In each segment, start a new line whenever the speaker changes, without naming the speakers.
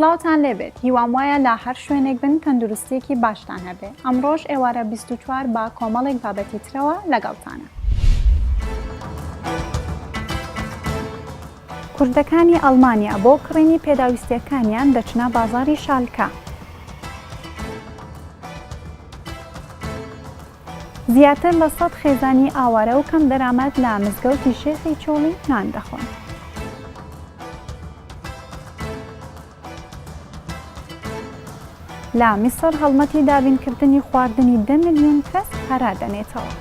سلااوتان لێبێت هیوام وایە لە هەر شوێنێک بن تەندروستیەکی باشتان هەبێ ئەمڕۆژ ئێوارە 24 با کۆمەڵێک بابەتی ترەوە لەگەڵتانە. کوردەکانی ئەڵمانیا بۆ کڕینی پێداویستیەکانیان دەچنە بازاڕی شالکە. زیاتر لە 100 خێزانی ئاوارە و کەم دەرامەت لە مزگەوتی شێخی چۆڵی نان دەخۆن. لە میسر هەڵمەتی دابینکردنی خواردنی 10 ملیۆن کەس هەرا دەنێتەوە.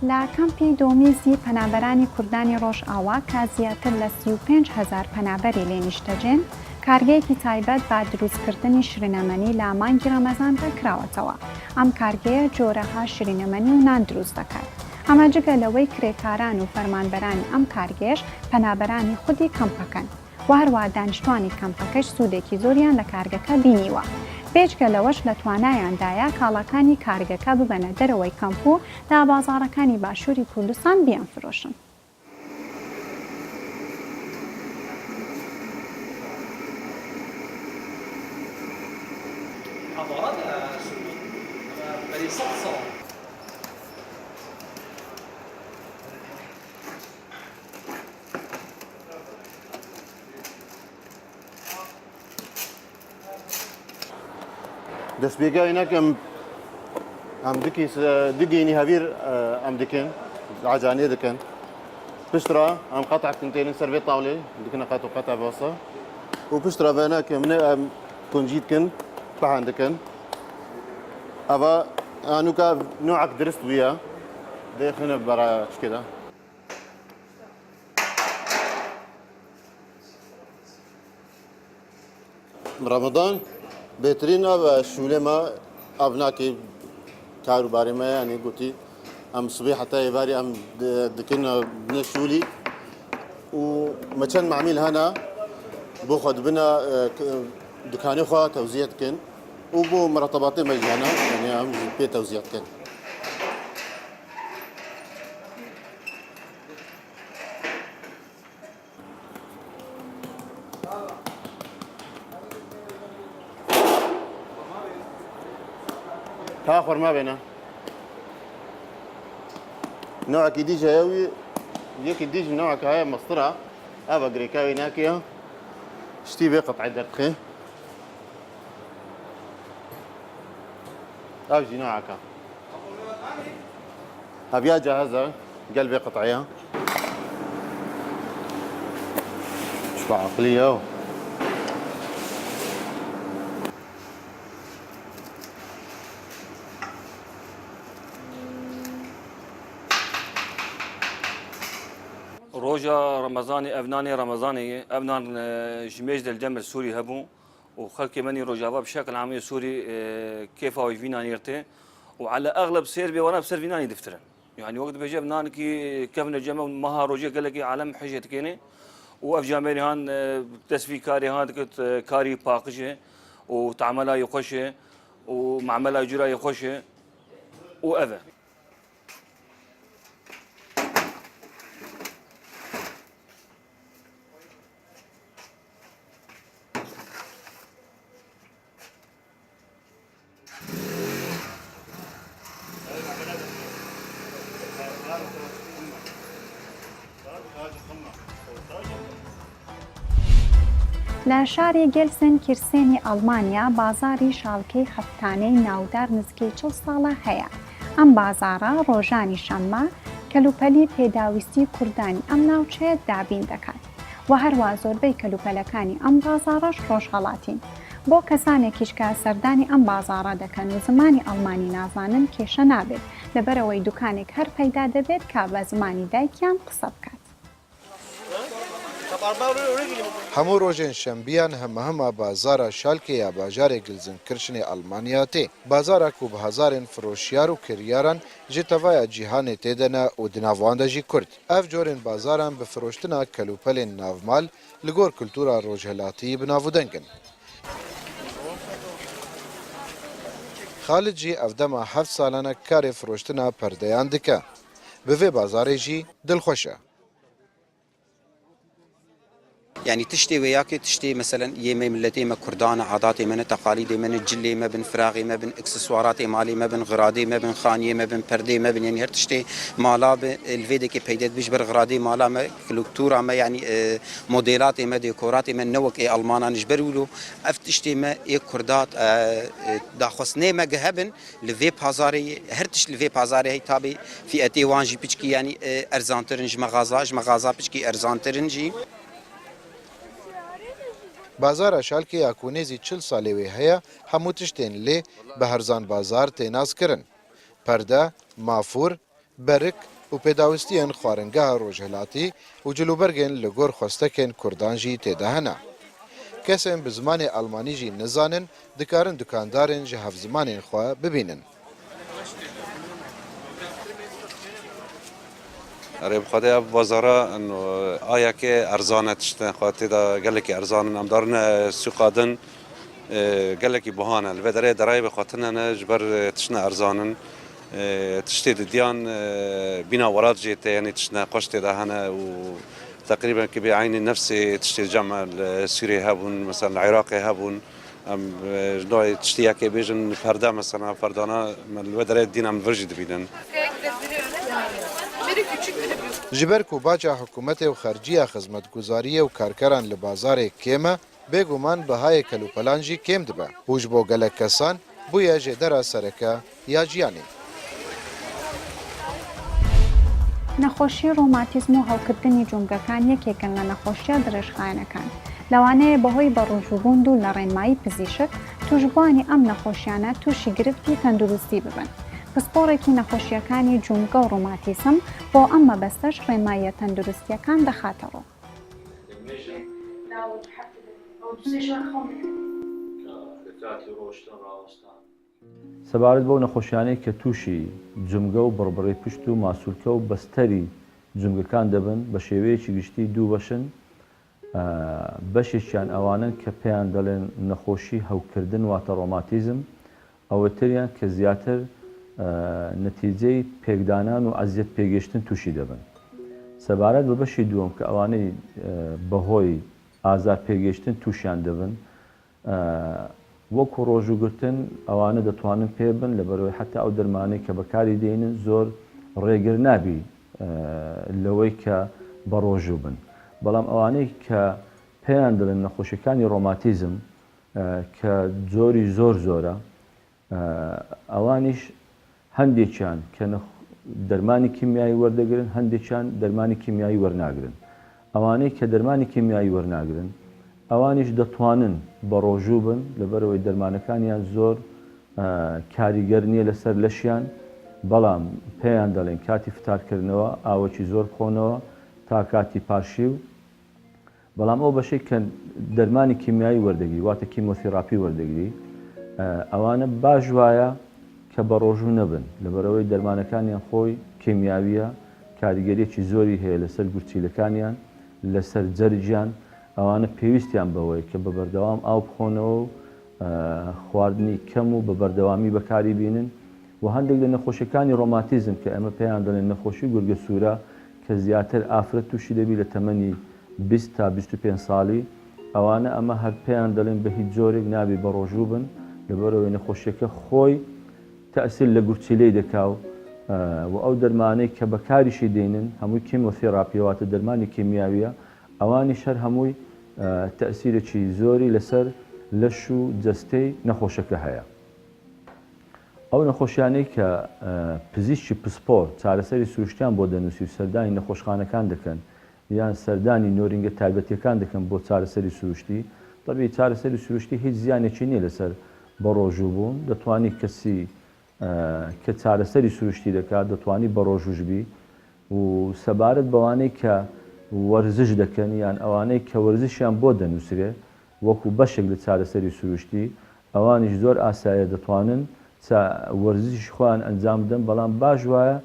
لە کەمپی دۆمیزی پەنابەرانی کوردانی ڕۆژئاوا کە زیاتر لە 35,000 پەنابەری لێ نیشتەجێن کارگەیەکی تایبەت بە دروستکردنی شرینەمەنی لە مانگی ڕەمەزاندا کراوەتەوە. ئەم کارگەیە جۆرەها شرینەمەنی و نان دروست دەکات. ئەمە جگە لەوەی کرێکاران و فەرمانبەرانی ئەم کارگێش پەنابەرانی خودی کەمپەکەن و هەروە دانیشتوانی کەمپەکەش سوودێکی زۆریان لە کارگەکە بینیوە. بێجگە لەوەش لە توانایاندایە کاڵەکانی کارگەکە ببەنە دەرەوەی کەمپ و دا بازاڕەکانی باشووری کوردستان بیانفرۆشن.
دەستپێکاوی ناکەم ئەم دگەینی هەبیر ئەم دکن عجانێ دەکەن پشترا ئەم قەتع کنتێنن سەر بێ تاولێ دکنە قەت و قەتع باسە و پشترا بە ناکە منە ئەم کۆنجی دکن پەهان دەکەن ئەوە ئانوکە نوعك درست ویە دەخنە بەرا چکێدا ڕەمەدان بهترین ئەوە شولێمە ئەو ناکەی کاروبارێمە ینی گوتی ئەم سبەی حتا ێباری ئەم دکردنە بنە شوولی و مەچەند معمیل هەنا بۆ خۆ دبنە دکانی خوا تەوزیە دکن و بۆ مەرەتەباتی مەجانە یعنی ئەم پێ تەوزیە دکن. تا خورما بێنە نوعکی دیژ هەیەوی یەکی دیژ نوعکە هەیە مەسترە ئەوە گرێکاوی ناکەیە شتی بێ قەتعی دەرخێ ئەوژی نوعکە هەبیا جاهزە گەل بێ قەتعیە شبە عەقلیە
روجا رمضاني أبناني رمضاني أبنان جميج الجمل السوري هبو وخلق مني روجا بشكل عام سوري كيف هو فينا نيرته وعلى أغلب سيربي وأنا بسير فينا دفترن يعني وقت بيجي أبنان كي كيف نجمع مها روجا قال لك عالم حجة كيني وأفجامي هان تسوي كاري هان كاري باقشة وتعملها يخشه ومعملها يجرا يخشه وأذى
لە شاری گێلسن کیرسێنی ئەڵمانیا بازاری شاڵکەی هەفتانەی ناودار نزیکەی 40 ساڵە هەیە. ئەم بازارە ڕۆژانی شەممە کەلوپەلی پێداویستی کوردانی ئەم ناوچەیە دابین دەکات و هەروە زۆربەی کەلوپەلەکانی ئەم بازاڕەش ڕۆژهەڵاتین. بۆ کەسانێکیش کە سەردانی ئەم بازاڕە دەکەن و زمانی ئەڵمانی نازانن کێشە نابێت لەبەرەوەی دوکانێک هەر پەیدا دەبێت کە بە زمانی دایکیان قسە بکات.
هەموو ڕۆژێن شەمبیان هەمە بازارە شالکەیە باژارێک گلزن کرشنی ئەڵمانیا تێ بازارێک و بە هەزارێن فرۆشیار و کریاران ji tevaya cîhanê têdene û di navwan de jî Kurd. Ev corên bazaran bi firoştina kelûpelên navmal li gor kultura rojhilatiyî bi navûdengin. Xalid jî ev dema 7 salane karê firoştina perdeyan dike. Bi vê bazarê jî dilxweş e.
يعني تشتي وياك تشتي مثلا يمي ملتي ما كردان عاداتي من تقاليدي من الجلي ما بن فراغي ما بن اكسسواراتي مالي ما بن غرادي ما بن خانيه ما بن پردي ما بن يعني هر تشتي مالا الفيديو كي بيدت بيجبر غرادي مالا ما كلوكتورا ما يعني موديلاتي ما ديكوراتي ما نوك اي المانا نجبرولو افتشتي ما اي كردات داخصني ما جهبن لفي بازاري هرتش لفي بازاري هي تابي في اتي وانجي بيچكي يعني ارزانترنج مغازا بيچكي ارزانترنجي
بازار شالکی اکونیزی 40 سالی وی هیا همو تشتین لی به هرزان بازار تیناز کرن. پرده، مافور، برک و پیداوستین خوارنگاه روجهلاتی و جلوبرگن لگور خواستکن کردانجی تیدهنا. کسیم به زمان آلمانی جی نزانن دکارن دکاندارن جهف زمان خواه ببینن.
اره بخاطر بازارا انه آیا که ارزانه تشتن خاطر دا قال لك ارزان ام دارنا سوقادن قال لك بهانه البدري دراي بخاطرنا جبر تشنا ارزانن تشتي ديان بنا ورات جيت يعني تشنا قشت دا هنا وتقريبا كبي عيني نفسي تشتي الجامعه السوري هابون مثلا العراقي هابون ام نوع تشتي كي بيجن فردا مثلا فردانا البدري دينا من فرجي دبيدن
جبر کو باجا حکومت و خارجیه خدمتگزاری و کارکران لبازار کیمه بگومان بهای کلوپلانجی کم دبه. هوش بو گلک کسان بویا جدرا سرکه یا جیانی.
نەخۆشی ڕۆماتیزم و هەڵکردنی جومگەکان یەکێکن لە نەخۆشیە درێژخایەنەکان. لەوانەیە بەهۆی بەڕۆژوبوون و لە ڕێنمایی پزیشک توشبوانی ئەم نەخۆشیانە تووشی گرفتی تەندروستی ببن. پسپۆڕێکی نەخۆشیەکانی جومگە و ڕۆماتیزم بۆ ئەم مەبەستەش ڕێنماییە تەندروستیەکان دەخاتەڕۆ.
سەبارەت بەو نەخۆشیانەی کە تووشی جومگە و بڕبڕی پشت و ماسوولکە و بەستەری جومگەکان دەبن بە شێوەیەکی گشتی دوو بەشن. بەشێکیان ئەوانن کە پێیان دەڵێن نەخۆشی هەوکردن واتە ڕۆماتیزم، ئەوە تریان کە زیاتر نەتیجەی پێکدانان و ئەزیەت پێگەشتن تووشی دەبن. سەبارەت بە بەشی دووەم کە ئەوانەی بەهۆی ئازار پێگەشتن تووشیان دەبن، وەکو ڕۆژوگرتن ئەوانە دەتوانن پێ بن لەبەرەوەی حتا ئەو دەرمانەی کە بەکاری دێنن زۆر ڕێگر نابی لەوەی کە بە ڕۆژوو بن. بەڵام ئەوانەی کە پێیان دەڵێن نەخۆشیەکانی ڕۆماتیزم کە جۆری زۆر زۆرە، ئەوانیش هەندێکیان کە دەرمانی کیمیایی وەردەگرن، هەندێکیان دەرمانی کیمیایی وەرناگرن. ئەوانەی کە دەرمانی کیمیایی وەرناگرن ئەوانیش دەتوانن بە ڕۆژوو بن لەبەرەوەی دەرمانەکانیان زۆر کاریگەر نییە لەسەر لەشیان، بەڵام پێیان دەڵێن کاتی فتارکردنەوە ئاوەکی زۆر بخۆنەوە تا کاتی پاشی و بەڵام ئەو بەشەی کە دەرمانی کیمیایی وەردەگری واتە کیمۆتێراپی وەردەگری ئەوانە باش وایە کە بە ڕۆژوو نەبن لەبەرەوەی دەرمانەکانیان خۆی کیمیاویە، کاریگەریەکی زۆری هەیە لەسەر گورچیلەکانیان، لەسەر جەرجیان. ئەوانە پێویستیان بەوەی کە بە بەردەوام ئاو بخۆنەوە و خواردنی کەم و بە بەردەوامی بەکاری بینن. و هەندێک لە نەخۆشیەکانی ڕۆماتیزم کە ئەمە پێیان دەڵێن نەخۆشی گورگە سوورە کە زیاتر ئافرەت تووشی دەبی لە تەمەنی 20 تا 25 ساڵی، ئەوانە ئەمە هەر پێیان دەڵێن بە هیچ جۆرێک نابی بە ڕۆژوو بن لەبەرەوەی نەخۆشیەکە خۆی تەئسیر لە گورچیلەی دەکا و ئەو دەرمانەی کە بەکاریشی دێنن هەمووی کیمۆتێراپیەواتە دەرمانی کیمیاویە، ئەوانی شەر هەمووی تەئسیرێکی زۆری لەسەر لەش و جەستەی نەخۆشەکە هەیە. ئەو نەخۆشیانەی کە پزیشکی پسپۆر چارەسەری سروشتیان بۆ دەنووسی و سەردانی نەخۆشخانەکان دەکەن یان سەردانی نۆرینگە تایبەتیەکان دەکەن بۆ چارەسەری سروشتی، طبیعی چارەسەری سروشتی هیچ زیانێکی نییە لەسەر بە ڕۆژوو بوون. دەتوانی کەسی کە چارەسەری سروشتی دەکات دەتوانی بە ڕۆژوژبی و سەبارەت بەوانەی کە وەرزش دەکەن یان ئەوانەی کە وەرزشیان بۆ دەنووسرێ وەکو بەشێک لە چارەسەری سروشتی، ئەوانیش زۆر ئاسایە دەتوانن وەرزشی خۆیان ئەنجام بدەن، بەڵام باش وایە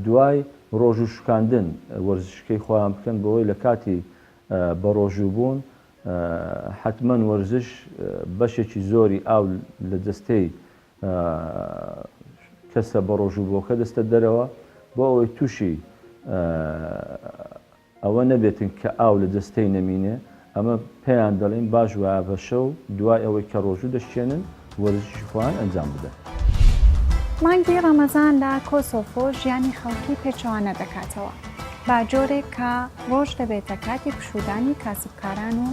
دوای ڕۆژوو شکاندن وەرزشەکەی خۆیان بکەن بەوەی لە کاتی بە ڕۆژوو بوون حتمما وەرزش بەشێکی زۆری ئاو لە جەستەی کەسە بە ڕۆژوو بۆکە دەستە دەرەوە بۆ ئەوەی تووشی ئەوە نەبێتن کە ئاو لە جەستەی نەمینێ، ئەمە پێیان دەڵێن باش وایە بە شەو دوای ئەوەی کە ڕۆژوو دەشتێنن وەرزشی خۆیان ئەنجام بدەن.
مانگی ڕەمەزان لە کۆسۆڤۆ ژیانی خەڵکی پێچەوانە دەکاتەوە. باجۆرێک کە ڕۆژ دەبێتە کاتی پشودانی کاسبکاران و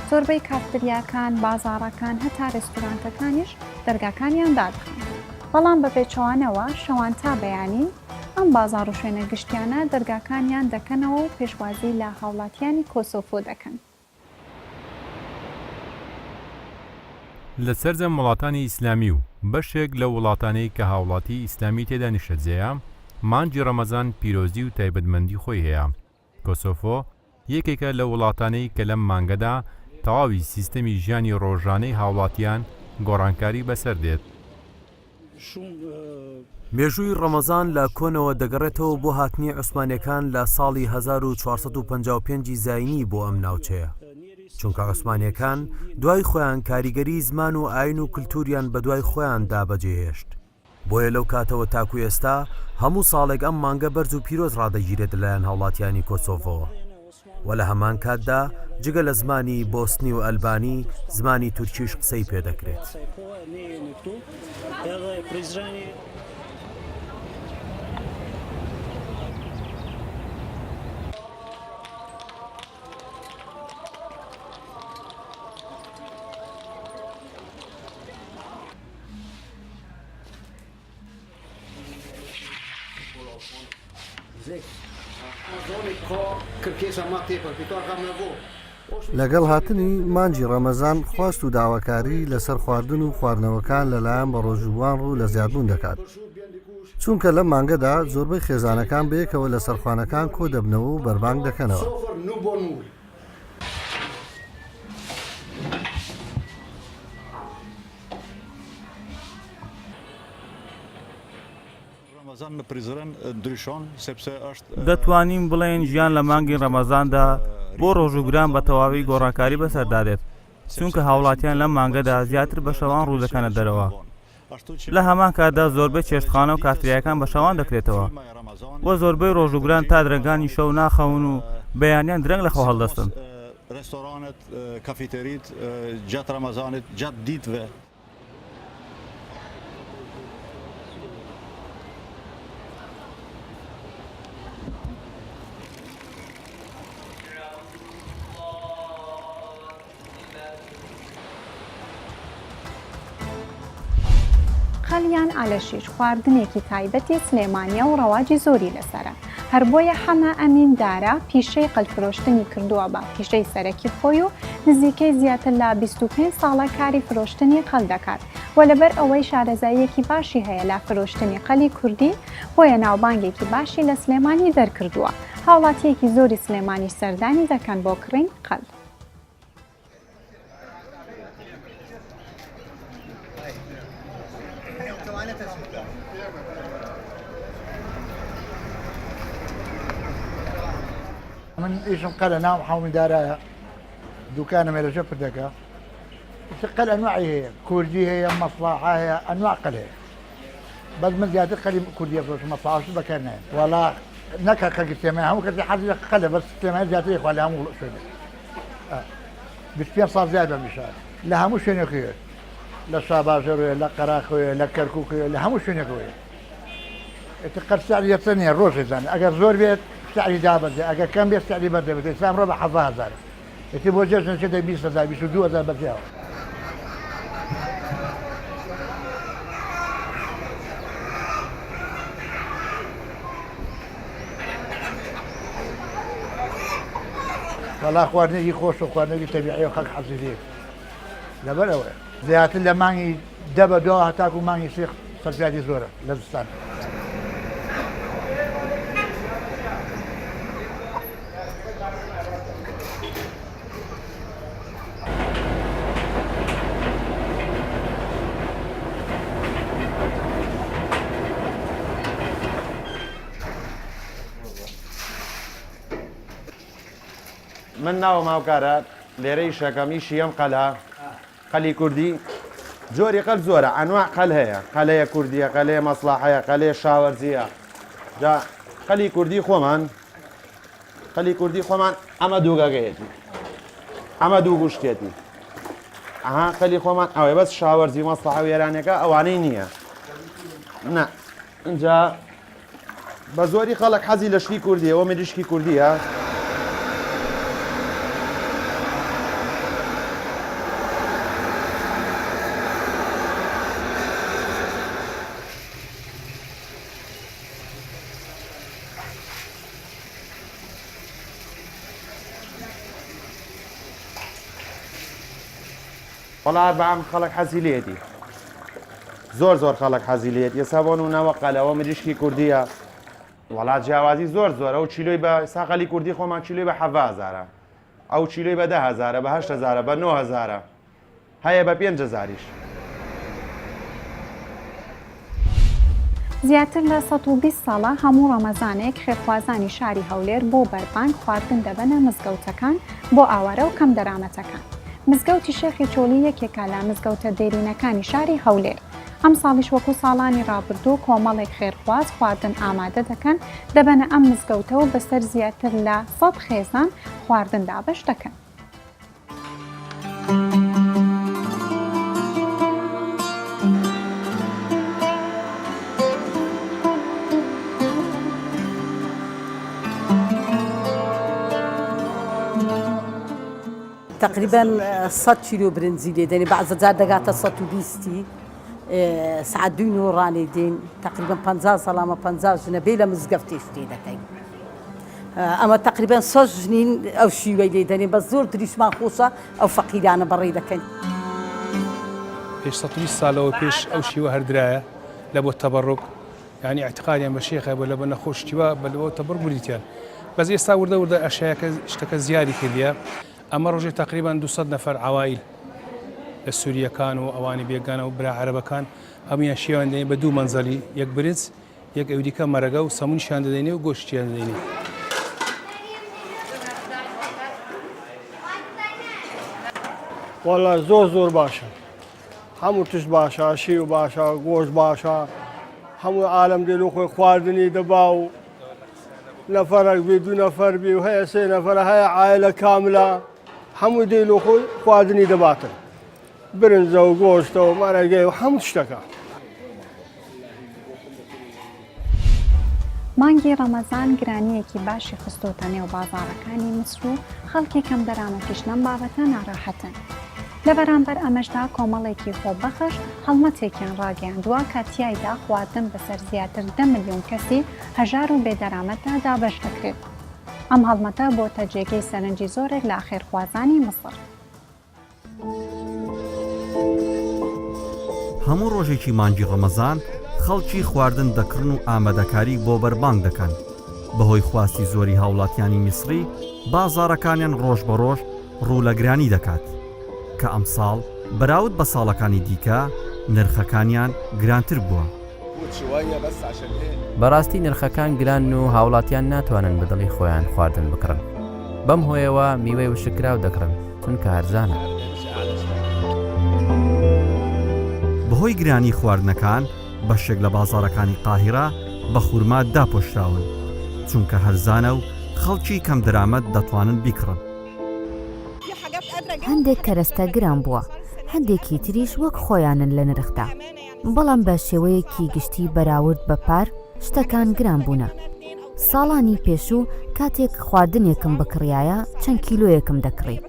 زۆربەی کافتریاکان، بازاڕەکان هەتا ڕێستورانتەکانیش دەرگاکانیان دادخن. بەڵام بە پێچەوانەوە شەوان تا بەیانی ئەم بازاڕ و شوێنە گشتیانە دەرگاکانیان دەکەنەوە و پێشوازی لە هاوڵاتیانی کۆسۆڤۆ دەکەن.
لە سەرجەم وڵاتانی ئیسلامی و بەشێک لە وڵاتانەی کە هاوڵاتی ئیسلامی تێدا نیشتەجێیە مانگی ڕەمەزان پیرۆزی و تایبەتمەندی خۆی هەیە. کۆسۆڤۆ یەکێکە لە وڵاتانەی کە لەم مانگەدا تەواوی سیستەمی ژیانی ڕۆژانەی هاوڵاتیان گۆڕانکاری بەسەر دێت.
مێژووی ڕەمەزان لە کۆنەوە دەگەڕێتەوە بۆ هاتنی عوسمانیەکان لە ساڵی 1455 زاینی بۆ ئەم ناوچەیە. چونکە عوسمانیەکان دوای خۆیان کاریگەری زمان و ئاین و کللتوریان بە دوای خۆیان دابەجێهێشت. بۆیە لەو کاتەوە تاکو ئێستا هەموو ساڵێک ئەم مانگە بەرز و پیرۆز ڕادەگیرێت لەلایەن هاوڵاتیانی کۆسۆڤۆ. و لە هەمان کاتدا جگە لە زمانی بۆسنی و ئەلبانی زمانی تورکیش قسەی پێدەکرێت.
لەگەڵ هاتنی مانجی ڕەمەزان خواست و داواکاری لەسەر خواردن و خواردنەوەکان لەلایەن بە ڕۆژوان ڕوو لە زیادبوون دەکات. چونکە لەم مانگەدا زۆربەی خێزانەکان بەیەکەوە لە سەرخوانەکان کۆ دەبنەوە و بەربانگ دەکەنەوە.
دەتوانین بڵێن ژیان لە مانگی ڕەمەزاندا بۆ ڕۆژوگران بە تەواوی گۆڕانکاری بەسەردادێت، چونکە هاوڵاتیان لەم مانگەدا زیاتر بە شەوان ڕوو دەکەنە دەرەوە. لە هەمان کاتدا زۆربەی چێشتخانە و کافتریاکان بە شەوان دەکرێتەوە بۆ زۆربەی ڕۆژوگران تا درەنگانی شەو ناخەون و بەیانیان درەنگ لەخۆ هەڵدەستن.
خەلیان ئالەشیش خواردنێکی تایبەتی سلێمانیە و ڕەواجی زۆری لەسەرە. هەر بۆیە حەما ئەمیندارە پیشەی قەلفرۆشتنی کردووە بە پیشەی سەرەکی خۆی و نزیکەی زیاتر لە 25 ساڵە کاری فرۆشتنی قەل دەکات و لەبەر ئەوەی شارەزاییەکی باشی هەیە لە فرۆشتنی قەلی کوردی بۆیە ناوبانگێکی باشی لە سلێمانی دەرکردووە. هاوڵاتیەکی زۆری سلێمانی سەردانی دەکەن بۆ کڕین قەل.
من ايشم قال ناو حاوم دارايا دكان ميلا شفت دكا قال انواع هي كردي هي مصلحه هي انواع قال هي بس من زياده قال كرديه في مصلحه شو بكان ولا نكا كجتماع هو كذا حد قال بس اجتماع زياده ولا هم شو بس في صار زياده مشان لا هم شنو كير لا شاباجر لا قراخو لا كركوك لا هم شنو كير تقدر سعر يتني الروش زين اجر زور بيت سعري دابة أجا كم بيستعلي بدي الإسلام ربع حظها زار يتبو جزء كده 20,000 22,000 بديها والله أخواني يخوش أخواني تبيعي وخلق حسيتين لا بلا وين زيات اللي ماني دبا دوها تاكو ماني سيخ صرفياتي زورة لازستان
من ناو ماوکارات لێرەی شەکەمی شیەم قەلا قەلی کوردی جۆری قەل زۆرە ئەنواع قەل هەیە قەلەیە کوردیە قەلەیە مەسڵاحەیە قەلەیە شاوەرزیە جا قەلی کوردی خۆمان ئەمە دووگەگەیەتی ئەمە دوو گوشتێتی ئەها قەلی خۆمان ئەوێ بەس شاوەرزی مەسلحە و وێرانەکە ئەوانەی نییە نه اینجا بە زۆری خەڵک حەزی لە شتی کوردیە ئەوە مێریشکی کوردیە وڵات بەعام خەڵک حەزی لێتی زۆر خەڵک حەزی لێت ئێستا بۆ نمونەوە قەلەوە مریشکی کوردیە وڵات جیاوازی زۆر ئەو چیلۆی بە ساقەلی کوردی خۆمان چیلۆی بە 7,000 ئەو چیلۆی بە 10,000 بە 8,000 بە 9,000 هەیە بە 5,000ش
زیاتر لە 120 ساڵە هەموو ڕەمەزانێک خێرخوازانی شاری هەولێر بۆ بەربانگ خواردن دەبەنە مزگەوتەکان بۆ ئاوارە و کەم دەرامەتەکان. مزگەوتی شێخی چۆلی یەکێکە لە مزگەوتە دێرینەکانی شاری هەولێر. ئەم ساڵیش وەکو ساڵانی ڕابردوو کۆمەڵێک خێرخواز خواردن ئامادە دەکەن دەبەنە ئەم مزگەوتە و بەسەر زیاتر لە 100 خێزان خواردن دابەش دەکەن.
تقريبا 100 كيلو برنزي ليدني بعض زاد دقات 120 ساعات دينو راني دين تقريبا 50 سلامه 50 جنبيله مزقفتي شتي دكاي اما تقريبا 6 جنين او شي ويليدني بس زور دريش ما خوصه او فقيرانه بري دكاي
پیش 120 ساله پیش او شي وهردرايه لبو التبرك يعني اعتقادي ان الشيخ ابو لبنا خوش توا بل تبرك بريتيان بس يستا ورده اشياء اشتكى زياده كذا اما رجع تقريبا 200 نفر عوائل السوريا كانوا اواني بيقانا وبرا عربه كان هم يشيان دين بدو منزلي يك برنس يك اوديكا مرقه وسمون شان ديني وغوش شان ديني
والله زور باشا همو تش باشا شيو باشا غوش باشا همو عالم ديلو خو خواردني دباو نفرق بيدو نفر بي وهي سي نفر هي عائله كامله همو ديلو خو خواردني دباتن برنزه و گۆشتە و مەرەگەی و هەموو شتەکە.
مانگی ڕەمەزان گرانیەکی باشی خستۆتە نێو بازاڕەکانی میسر و خەڵکی کەم دەرامەتیش لەم بابەتە ناڕاحەتن. لە بەرامبەر ئەمەشدا کۆمەڵێکی خۆبەخش هەڵمەتێکیان ڕاگەیاندووە کە تیایدا خواردن بەسەر زیاتر 10 ملیۆن کەسی هەژار و بێدەرامەتدا دابەش دەکرێت. ئەم هەڵمەتە بۆتە جێگەی سەرنجی زۆرێک لە خێرخوازانی مسر.
هەموو ڕۆژێکی مانگی ڕەمەزان خەڵکی خواردن دەکڕن و ئامادەکاری بۆ بەربانگ دەکەن. بەهۆی خواستی زۆری هاوڵاتیانی میسری بازاڕەکانیان ڕۆژ بە ڕۆژ ڕوو لە گرانی دەکات کە ئەم ساڵ بەراورد بە ساڵەکانی دیکە نرخەکانیان گرانتر بووە.
بەڕاستی نرخەکان گران و هاوڵاتیان ناتوانن بەدڵی خۆیان خواردن بکڕن. بەم هۆیەوە میوەی وشکراو دەکڕن چونکە هەرزانە.
بەهۆی گرانی خواردنەکان بەشێک لە بازاڕەکانی قاهیرە بە خورما داپۆشراون چونکە هەرزانە و خەڵکی کەم دەرامەت دەتوانن بیکڕن.
هەندێک کەرەستە گران بووە، هەندێکی تریش وەک خۆیانن لە نرخدا. بەڵام بە شێوەیەکی گشتی بەراورد بە پار شتەکان گران بوونە. ساڵانی پێشوو کاتێک خواردنێکم بکڕایە چەند کیلۆیەکم دەکڕی.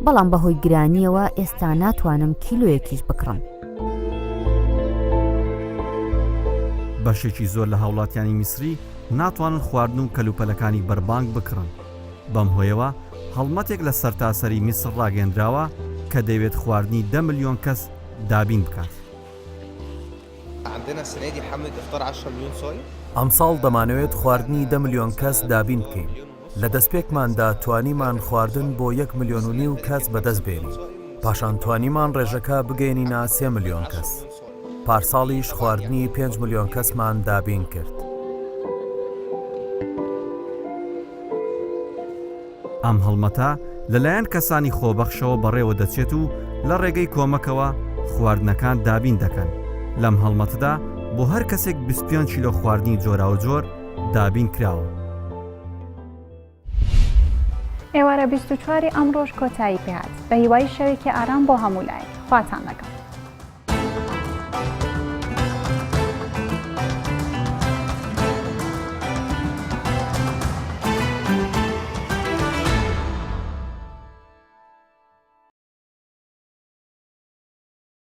بەڵام بەهۆی گرانیەوە ئێستا ناتوانم کیلۆیەکیش بکڕم.
بەشێکی زۆر لە هاوڵاتیانی میسری ناتوانن خواردن و کەلوپەلەکانی بەربانگ بکڕن. بەم هۆیەوە هەڵمەتێک لە سەرتاسەری میسر ڕاگەندراوە کە دەیەوێت خواردنی 10 ملیۆن کەس دابین بکات.
ئەمساڵ دەمانەوێت خواردنی 10 ملیۆن کەس دابین بکەین. لە دەستپێکماندا توانیمان خواردن بۆ 1.5 ملیۆن کەس بەدەست بێنین. پاشان توانیمان ڕێژەکە بگەینینە 3 ملیۆن کەس. پارساڵیش خواردنی 5 ملیۆن کەسمان دابین کرد.
ئەم هەڵمەتە لەلایەن کەسانی خۆبەخشەوە بەڕێوە دەچێت و لە ڕێگەی کۆمەکەوە خواردنەکان دابین دەکەن. لەم هەڵمەتدا بۆ هەر کەسێک 25 کیلۆ خواردنی جۆراوجۆر دابین کراوە.
ئێوارە 24 ئەمڕۆژ کۆتایی پێهات بە هیوای شەوێکی ئارام بۆ هەموو لای خواتان لەگەڵ